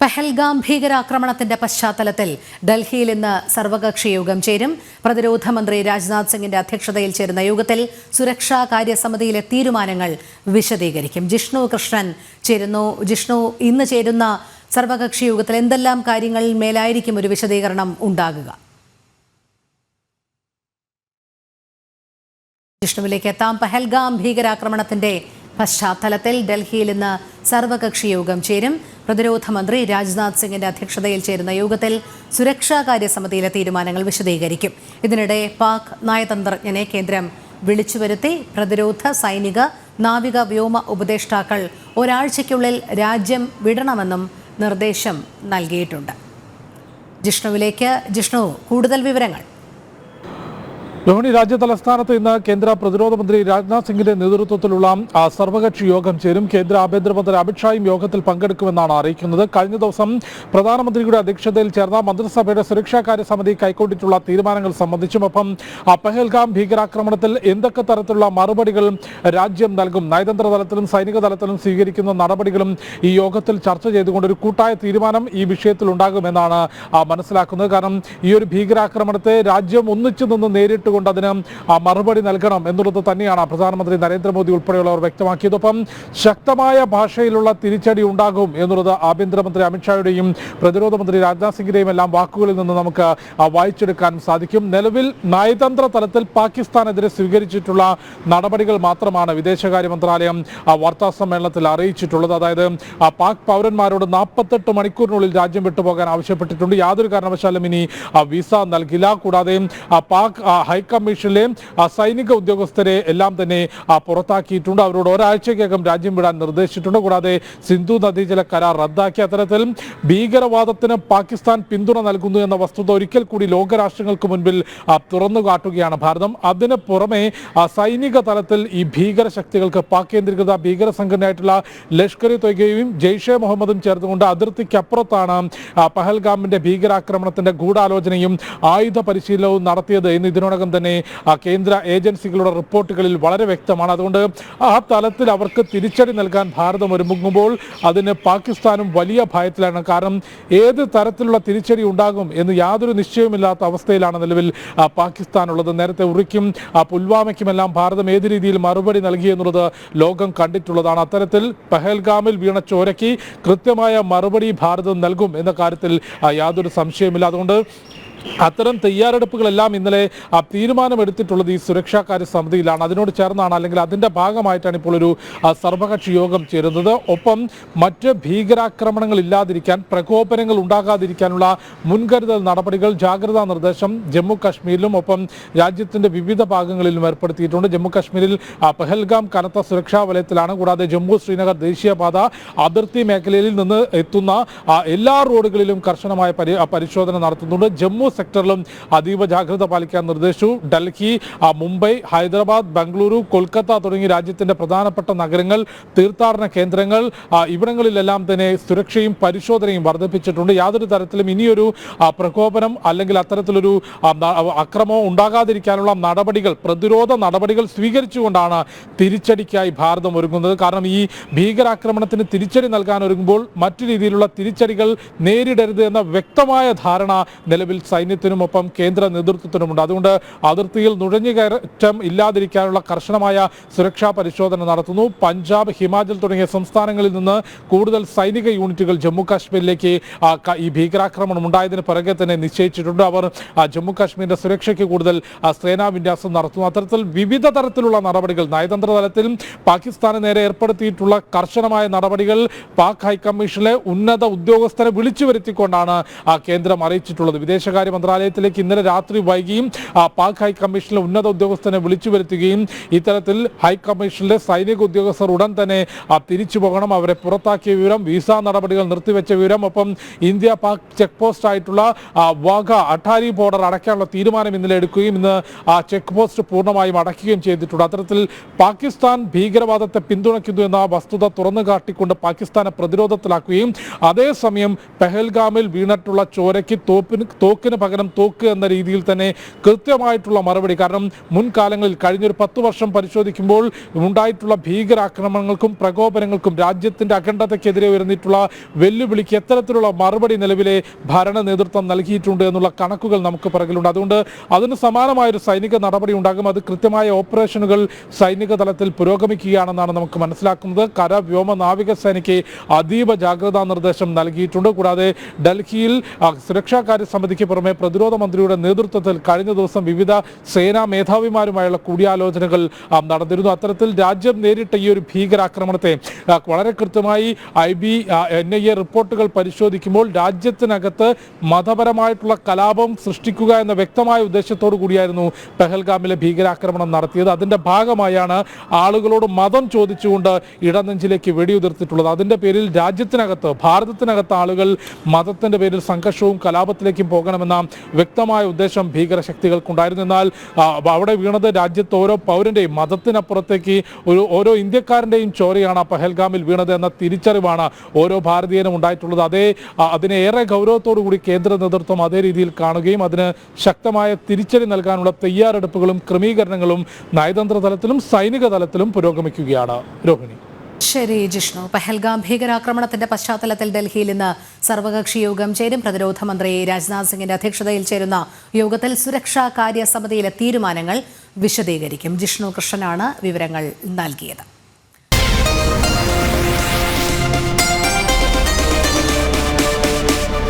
പഹൽഗാം ഭീകരാക്രമണത്തിന്റെ പശ്ചാത്തലത്തിൽ ഡൽഹിയിൽ ഇന്ന് സർവകക്ഷി യോഗം ചേരും. പ്രതിരോധ മന്ത്രി രാജ്നാഥ് സിംഗിന്റെ അധ്യക്ഷതയിൽ ചേരുന്ന യോഗത്തിൽ സുരക്ഷാ കാര്യസമിതിയിലെ തീരുമാനങ്ങൾ വിശദീകരിക്കും. ജിഷ്ണു കൃഷ്ണൻ ചേരുന്നു. ജിഷ്ണു, ഇന്ന് ചേരുന്ന സർവകക്ഷി യോഗത്തിൽ എന്തെല്ലാം കാര്യങ്ങളിൽ മേലായിരിക്കും ഒരു വിശദീകരണം ഉണ്ടാകുക? ജിഷ്ണുവിലേക്ക് എത്താം. പഹൽഗാം ഭീകരാക്രമണത്തിന്റെ പശ്ചാത്തലത്തിൽ ഡൽഹിയിൽ ഇന്ന് സർവകക്ഷി യോഗം ചേരും. പ്രതിരോധ മന്ത്രി രാജ്നാഥ് സിംഗിന്റെ അധ്യക്ഷതയിൽ ചേരുന്ന യോഗത്തിൽ സുരക്ഷാ കാര്യസമിതിയിലെ തീരുമാനങ്ങൾ വിശദീകരിക്കും. ഇതിനിടെ പാക് നയതന്ത്രജ്ഞനെ കേന്ദ്രം വിളിച്ചുവരുത്തി. പ്രതിരോധ, സൈനിക, നാവിക, വ്യോമ ഉപദേഷ്ടാക്കൾ ഒരാഴ്ചയ്ക്കുള്ളിൽ രാജ്യം വിടണമെന്നും നിർദ്ദേശം നൽകിയിട്ടുണ്ട്. ജിഷ്ണു, കൂടുതൽ വിവരങ്ങൾ. രോഹിണി, രാജ്യതലസ്ഥാനത്ത് ഇന്ന് കേന്ദ്ര പ്രതിരോധ മന്ത്രി രാജ്നാഥ് സിംഗിന്റെ നേതൃത്വത്തിലുള്ള സർവകക്ഷി യോഗം ചേരും. കേന്ദ്ര ആഭ്യന്തരമന്ത്രി അമിത്ഷായും യോഗത്തിൽ പങ്കെടുക്കുമെന്നാണ് അറിയിക്കുന്നത്. കഴിഞ്ഞ ദിവസം പ്രധാനമന്ത്രിയുടെ അധ്യക്ഷതയിൽ ചേർന്ന മന്ത്രിസഭയുടെ സുരക്ഷാ കാര്യ സമിതി കൈക്കൊണ്ടിട്ടുള്ള തീരുമാനങ്ങൾ സംബന്ധിച്ചും ഒപ്പം പഹൽഗാം ഭീകരാക്രമണത്തിൽ എന്തൊക്കെ തരത്തിലുള്ള മറുപടികൾ രാജ്യം നൽകും, നയതന്ത്ര തലത്തിലും സൈനിക തലത്തിലും സ്വീകരിക്കുന്ന നടപടികളും ഈ യോഗത്തിൽ ചർച്ച ചെയ്തുകൊണ്ട് ഒരു കൂട്ടായ തീരുമാനം ഈ വിഷയത്തിൽ ഉണ്ടാകുമെന്നാണ് മനസ്സിലാക്കുന്നത്. കാരണം ഈ ഒരു ഭീകരാക്രമണത്തെ രാജ്യം ഒന്നിച്ചു നിന്ന് നേരിട്ട് കൊണ്ട് അതിന് മറുപടി നൽകണം എന്നുള്ളത് തന്നെയാണ് പ്രധാനമന്ത്രി നരേന്ദ്രമോദി ഉൾപ്പെടെയുള്ളവർ വ്യക്തമാക്കിയതൊപ്പം ശക്തമായ ഭാഷയിലുള്ള തിരിച്ചടി ഉണ്ടാകും എന്നുള്ളത് ആഭ്യന്തരമന്ത്രി അമിത്ഷായുടെയും പ്രതിരോധ മന്ത്രി രാജ്നാഥ് സിംഗിന്റെയും എല്ലാം വാക്കുകളിൽ നിന്ന് നമുക്ക് വായിച്ചെടുക്കാൻ സാധിക്കും. നിലവിൽ നയതന്ത്ര തലത്തിൽ പാകിസ്ഥാനെതിരെ സ്വീകരിച്ചിട്ടുള്ള നടപടികൾ മാത്രമാണ് വിദേശകാര്യ മന്ത്രാലയം വാർത്താ സമ്മേളനത്തിൽ അറിയിച്ചിട്ടുള്ളത്. അതായത് പാക് പൗരന്മാരോട് 48 മണിക്കൂറിനുള്ളിൽ രാജ്യം വിട്ടുപോകാൻ ആവശ്യപ്പെട്ടിട്ടുണ്ട്. യാതൊരു കാരണവശാലും ഇനി വിസ നൽകില്ല. കൂടാതെ പാക് ഹൈക്കമ്മീഷനിലെ സൈനിക ഉദ്യോഗസ്ഥരെ എല്ലാം തന്നെ പുറത്താക്കിയിട്ടുണ്ട്. അവരോട് ഒരാഴ്ചയ്ക്കകം രാജ്യം വിടാൻ നിർദ്ദേശിച്ചിട്ടുണ്ട്. കൂടാതെ സിന്ധു നദീജല കരാർ റദ്ദാക്കി. അത്തരത്തിൽ ഭീകരവാദത്തിന് പാകിസ്ഥാൻ പിന്തുണ നൽകുന്നു എന്ന വസ്തുത ഒരിക്കൽ കൂടി ലോകരാഷ്ട്രങ്ങൾക്ക് മുൻപിൽ തുറന്നു കാട്ടുകയാണ് ഭാരതം. അതിന് പുറമെ സൈനിക തലത്തിൽ ഈ ഭീകര ശക്തികൾക്ക് പാക് കേന്ദ്രീകൃത ഭീകര സംഘടനയായിട്ടുള്ള ലഷ്കർ ഇ തൊയ്ബയും ജെയ്ഷെ മുഹമ്മദും ചേർന്നുകൊണ്ട് അതിർത്തിക്കപ്പുറത്താണ് പഹൽഗാമിന്റെ ഭീകരാക്രമണത്തിന്റെ ഗൂഢാലോചനയും ആയുധ പരിശീലനവും നടത്തിയത് എന്ന് ഇതിനോടകം തന്നെ കേന്ദ്ര ഏജൻസികളുടെ റിപ്പോർട്ടുകളിൽ വളരെ വ്യക്തമാണ്. അതുകൊണ്ട് ആ തലത്തിൽ അവർക്ക് തിരിച്ചടി നൽകാൻ ഭാരതം ഒരുങ്ങുമ്പോൾ അതിന് പാകിസ്ഥാനും വലിയ ഭയത്തിലാണ്. കാരണം ഏത് തരത്തിലുള്ള തിരിച്ചടി ഉണ്ടാകും എന്ന് യാതൊരു നിശ്ചയവുമില്ലാത്ത അവസ്ഥയിലാണ് നിലവിൽ പാകിസ്ഥാൻ ഉള്ളത്. നേരത്തെ ഉറിക്കും പുൽവാമയ്ക്കുമെല്ലാം ഭാരതം ഏത് രീതിയിൽ മറുപടി നൽകി എന്നുള്ളത് ലോകം കണ്ടിട്ടുള്ളതാണ്. അത്തരത്തിൽ പഹൽഗാമിൽ വീണ ചോരയ്ക്ക് കൃത്യമായ മറുപടി ഭാരതം നൽകും എന്ന കാര്യത്തിൽ യാതൊരു സംശയമില്ല. അതുകൊണ്ട് അത്തരം തയ്യാറെടുപ്പുകളെല്ലാം ഇന്നലെ തീരുമാനമെടുത്തിട്ടുള്ളത് ഈ സുരക്ഷാ കാര്യ സമിതിയിലാണ്. അതിനോട് ചേർന്നാണ്, അല്ലെങ്കിൽ അതിൻ്റെ ഭാഗമായിട്ടാണ് ഇപ്പോൾ ഒരു സർവകക്ഷി യോഗം ചേരുന്നത്. ഒപ്പം മറ്റ് ഭീകരാക്രമണങ്ങൾ ഇല്ലാതിരിക്കാൻ, പ്രകോപനങ്ങൾ ഉണ്ടാകാതിരിക്കാനുള്ള മുൻകരുതൽ നടപടികൾ, ജാഗ്രതാ നിർദ്ദേശം ജമ്മു കാശ്മീരിലും ഒപ്പം രാജ്യത്തിൻ്റെ വിവിധ ഭാഗങ്ങളിലും ഏർപ്പെടുത്തിയിട്ടുണ്ട്. ജമ്മു കാശ്മീരിൽ പഹൽഗാം കനത്ത സുരക്ഷാ വലയത്തിലാണ്. കൂടാതെ ജമ്മു ശ്രീനഗർ ദേശീയപാത അതിർത്തി മേഖലയിൽ നിന്ന് എത്തുന്ന എല്ലാ റോഡുകളിലും കർശനമായ പരിശോധന നടത്തുന്നുണ്ട്. ജമ്മു സെക്ടറിലും അതീവ ജാഗ്രത പാലിക്കാൻ നിർദ്ദേശിച്ചു. ഡൽഹി, മുംബൈ, ഹൈദരാബാദ്, ബംഗളൂരു, കൊൽക്കത്ത തുടങ്ങി രാജ്യത്തിന്റെ പ്രധാനപ്പെട്ട നഗരങ്ങൾ, തീർത്ഥാടന കേന്ദ്രങ്ങൾ, ഇവിടങ്ങളിലെല്ലാം തന്നെ സുരക്ഷയും പരിശോധനയും വർദ്ധിപ്പിച്ചിട്ടുണ്ട്. യാതൊരു തരത്തിലും ഇനിയൊരു പ്രകോപനം അല്ലെങ്കിൽ അത്തരത്തിലൊരു അക്രമം ഉണ്ടാകാതിരിക്കാനുള്ള നടപടികൾ, പ്രതിരോധ നടപടികൾ സ്വീകരിച്ചുകൊണ്ടാണ് തിരിച്ചടിക്കായി ഭാരതം ഒരുങ്ങുന്നത്. കാരണം ഈ ഭീകരാക്രമണത്തിന് തിരിച്ചടി നൽകാൻ ഒരുങ്ങുമ്പോൾ മറ്റു രീതിയിലുള്ള തിരിച്ചടികൾ നേരിടരുത് എന്ന വ്യക്തമായ ധാരണ നിലവിൽ സൈന്യത്തിനുമൊപ്പം കേന്ദ്ര നേതൃത്വത്തിനുമുണ്ട്. അതുകൊണ്ട് അതിർത്തിയിൽ നുഴഞ്ഞുകയറ്റം ഇല്ലാതിരിക്കാനുള്ള കർശനമായ സുരക്ഷാ പരിശോധന നടത്തുന്നു. പഞ്ചാബ്, ഹിമാചൽ തുടങ്ങിയ സംസ്ഥാനങ്ങളിൽ നിന്ന് കൂടുതൽ സൈനിക യൂണിറ്റുകൾ ജമ്മു കാശ്മീരിലേക്ക് ഈ ഭീകരാക്രമണം ഉണ്ടായതിന് പിറകെ തന്നെ നിശ്ചയിച്ചിട്ടുണ്ട്. അവർ ജമ്മു കാശ്മീരിന്റെ സുരക്ഷയ്ക്ക് കൂടുതൽ സേനാ വിന്യാസം നടത്തുന്നു. അത്തരത്തിൽ വിവിധ തരത്തിലുള്ള നടപടികൾ നയതന്ത്ര തലത്തിലും പാകിസ്ഥാന് നേരെ ഏർപ്പെടുത്തിയിട്ടുള്ള കർശനമായ നടപടികൾ പാക് ഹൈക്കമ്മീഷനിലെ ഉന്നത ഉദ്യോഗസ്ഥരെ വിളിച്ചു വരുത്തിക്കൊണ്ടാണ് കേന്ദ്രം അറിയിച്ചിട്ടുള്ളത്. വിദേശകാര്യ മന്ത്രാലയത്തിലേക്ക് ഇന്നലെ രാത്രി വൈകിയും പാക് ഹൈക്കമ്മീഷനിലെ ഉന്നത ഉദ്യോഗസ്ഥനെ വിളിച്ചു വരുത്തുകയും ഇത്തരത്തിൽ ഹൈക്കമ്മീഷനിലെ സൈനിക ഉദ്യോഗസ്ഥർ ഉടൻ തന്നെ തിരിച്ചു പോകണം, അവരെ പുറത്താക്കിയ വിവരം, വിസ നടപടികൾ നിർത്തിവെച്ച വിവരം, ഒപ്പം ഇന്ത്യ പാക് ചെക്ക് പോസ്റ്റ് ആയിട്ടുള്ള വാഗ അട്ടാരി ബോർഡർ അടയ്ക്കാനുള്ള തീരുമാനം ഇന്നലെ എടുക്കുകയും ഇന്ന് ആ ചെക്ക് പോസ്റ്റ് പൂർണ്ണമായും അടയ്ക്കുകയും ചെയ്തിട്ടുണ്ട്. അത്തരത്തിൽ പാകിസ്ഥാൻ ഭീകരവാദത്തെ പിന്തുണയ്ക്കുന്നു എന്ന വസ്തുത തുറന്നു കാട്ടിക്കൊണ്ട് പാകിസ്ഥാനെ പ്രതിരോധത്തിലാക്കുകയും അതേസമയം പഹൽഗാമിൽ വീണിട്ടുള്ള ചോരയ്ക്ക് തോക്കിന് പകരം തോക്ക് എന്ന രീതിയിൽ തന്നെ കൃത്യമായിട്ടുള്ള മറുപടി. കാരണം മുൻകാലങ്ങളിൽ കഴിഞ്ഞൊരു 10 വർഷം പരിശോധിക്കുമ്പോൾ ഉണ്ടായിട്ടുള്ള ഭീകരാക്രമണങ്ങൾക്കും പ്രകോപനങ്ങൾക്കും രാജ്യത്തിന്റെ അഖണ്ഡതയ്ക്കെതിരെ ഉയർന്നിട്ടുള്ള വെല്ലുവിളിക്ക് എത്തരത്തിലുള്ള മറുപടി നിലവിലെ ഭരണ നേതൃത്വം നൽകിയിട്ടുണ്ട് എന്നുള്ള കണക്കുകൾ നമുക്ക് പിറകിലുണ്ട്. അതുകൊണ്ട് അതിന് സമാനമായൊരു സൈനിക നടപടി ഉണ്ടാകും. അത് കൃത്യമായ ഓപ്പറേഷനുകൾ സൈനിക തലത്തിൽ പുരോഗമിക്കുകയാണെന്നാണ് നമുക്ക് മനസ്സിലാക്കുന്നത്. കര, വ്യോമ, നാവിക സേനയ്ക്ക് അതീവ ജാഗ്രതാ നിർദ്ദേശം നൽകിയിട്ടുണ്ട്. കൂടാതെ ഡൽഹിയിൽ സുരക്ഷാകാര്യ സമിതിക്ക് പുറമെ പ്രതിരോധ മന്ത്രിയുടെ നേതൃത്വത്തിൽ കഴിഞ്ഞ ദിവസം വിവിധ സേനാ മേധാവിമാരുമായുള്ള കൂടിയാലോചനകൾ നടന്നിരുന്നു. അത്തരത്തിൽ രാജ്യം നേരിട്ട ഈ ഒരു ഭീകരാക്രമണത്തെ വളരെ കൃത്യമായി NIA റിപ്പോർട്ടുകൾ പരിശോധിക്കുമ്പോൾ രാജ്യത്തിനകത്ത് മതപരമായിട്ടുള്ള കലാപം സൃഷ്ടിക്കുക എന്ന വ്യക്തമായ ഉദ്ദേശത്തോടു കൂടിയായിരുന്നു പെഹൽഗാമിലെ ഭീകരാക്രമണം നടത്തിയത്. അതിന്റെ ഭാഗമായാണ് ആളുകളോട് മതം ചോദിച്ചുകൊണ്ട് ഇടനെഞ്ചിലേക്ക് വെടിയുതിർത്തിട്ടുള്ളത്. അതിന്റെ പേരിൽ രാജ്യത്തിനകത്ത്, ഭാരതത്തിനകത്ത് ആളുകൾ മതത്തിന്റെ പേരിൽ സംഘർഷവും കലാപത്തിലേക്കും പോകണമെന്ന വ്യക്തമായ ഉദ്ദേശം ഭീകരശക്തികൾക്കുണ്ടായിരുന്നു. എന്നാൽ അവിടെ വീണത് രാജ്യത്ത് ഓരോ പൗരന്റെയും മതത്തിനപ്പുറത്തേക്ക് ഓരോ ഇന്ത്യക്കാരന്റെയും ചോരയാണ് പെഹൽഗാമിൽ വീണത് എന്ന തിരിച്ചറിവാണ് ഓരോ ഭാരതീയനും ഉണ്ടായിട്ടുള്ളത്. അതിനെ ഏറെ ഗൗരവത്തോടു കൂടി കേന്ദ്ര നേതൃത്വം അതേ രീതിയിൽ കാണുകയും അതിന് ശക്തമായ തിരിച്ചടി നൽകാനുള്ള തയ്യാറെടുപ്പുകളും ക്രമീകരണങ്ങളും നയതന്ത്ര തലത്തിലും സൈനിക തലത്തിലും പുരോഗമിക്കുകയാണ്. രോഹിണി. ശരി ജിഷ്ണു. പെഹൽഗാം ഭീകരാക്രമണത്തിന്റെ പശ്ചാത്തലത്തിൽ ഡൽഹിയിൽ ഇന്ന് സർവകക്ഷി യോഗം ചേരും. പ്രതിരോധ മന്ത്രി രാജ്നാഥ് സിംഗിന്റെ അധ്യക്ഷതയിൽ ചേരുന്ന യോഗത്തിൽ സുരക്ഷാ കാര്യ സമിതിയിലെ തീരുമാനങ്ങൾ വിശദീകരിക്കും. ജിഷ്ണു കൃഷ്ണനാണ് വിവരങ്ങൾ നൽകിയത്.